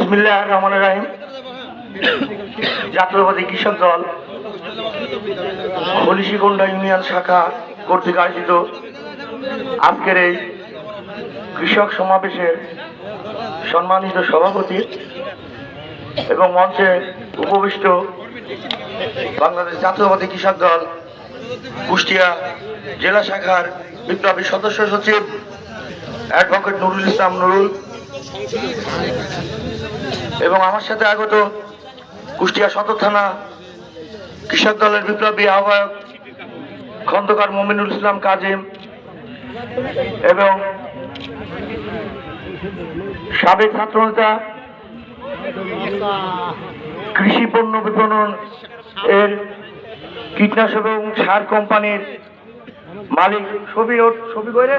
বিসমিল্লাহির রহমানির রহিম। জাতীয়তাবাদী কৃষক দল হলিশিগন্ডা ইউনিয়ন শাখা কর্তৃক আয়োজিত আজকের এই কৃষক সমাবেশের সম্মানিত সভাপতি এবং মঞ্চে উপবিষ্ট বাংলাদেশ জাতীয়তাবাদী কৃষক দল কুষ্টিয়া জেলা শাখার বিপ্লবী সদস্য সচিব অ্যাডভোকেট নুরুল ইসলাম নুরুল এবং আমার সাথে আগত কুষ্টিয়া সদর থানা কৃষক দলের বিপ্লবী আহ্বায়ক খন্দকার মোমিনুল ইসলাম কাজিম এবং সাবেক ছাত্রনেতা কৃষি পণ্য বিপণন এর কীটনাশক এবং সার কোম্পানির মালিক ছবি করে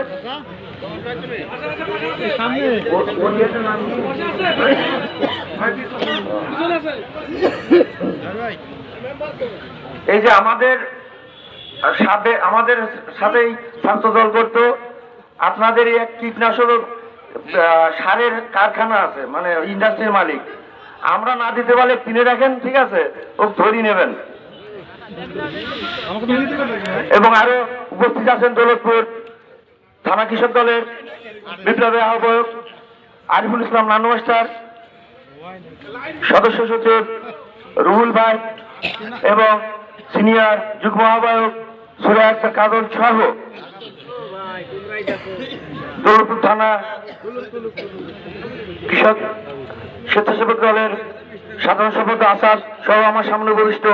এই যে আমাদের সাথেই ছাত্র দল করতো আপনাদের এক কীটনাশক সারের কারখানা আছে, মানে ইন্ডাস্ট্রির মালিক। আমরা না দিতে পারলে কিনে রাখেন, ঠিক আছে, ও ধরি নেবেন। এবং আরো উপস্থিত আছেন দৌলতপুর থানা কৃষক দলের বিপ্লবী আহ্বায়ক আরিফুল ইসলাম নানু মাস্টার, সদস্য সচিব রুহুল ভাই এবং সিনিয়র যুগ্ম আহ্বায়ক সুরা আক্তার কাজল সহ দৌলতপুর থানা কৃষক স্বেচ্ছাসেবক দলের সাধারণ সম্পাদক আসাদ সহ আমার সামনে উপবিষ্ট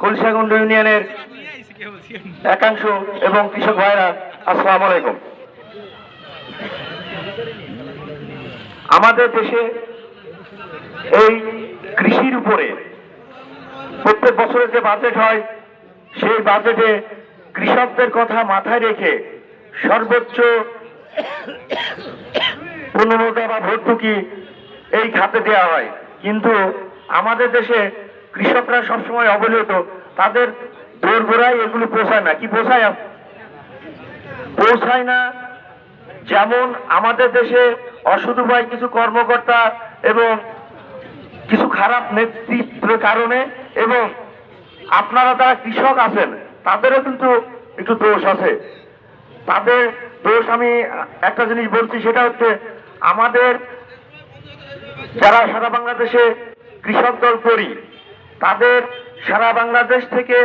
হলিশিগন্ডা ইউনিয়নের একাংশ এবং কৃষক ভাইরা, আসসালামু আলাইকুম। আমাদের দেশে এই কৃষির উপরে প্রত্যেক বছরের যে বাজেট হয়, সেই বাজেটে কৃষকদের কথা মাথায় রেখে সর্বোচ্চ পূর্ণতা বা ভর্তুকি এই খাতে দেওয়া হয়। কিন্তু আমাদের দেশে কৃষকরা সবসময় অবহেলিত, তাদের দোরগোড়ায় এগুলো পৌঁছায় না। কি পৌঁছায় না? যেমন আমাদের দেশে অসৎ উপায় কিছু কর্মকর্তা এবং কিছু খারাপ নেতৃত্বের কারণে, এবং আপনারা যারা কৃষক আছেন তাদেরও কিন্তু একটু দোষ আছে। তাদের দোষ আমি একটা জিনিস বলছি, সেটা হচ্ছে আমাদের যারা সারা বাংলাদেশে কৃষক দল করি, তাদের সারা বাংলাদেশ থেকে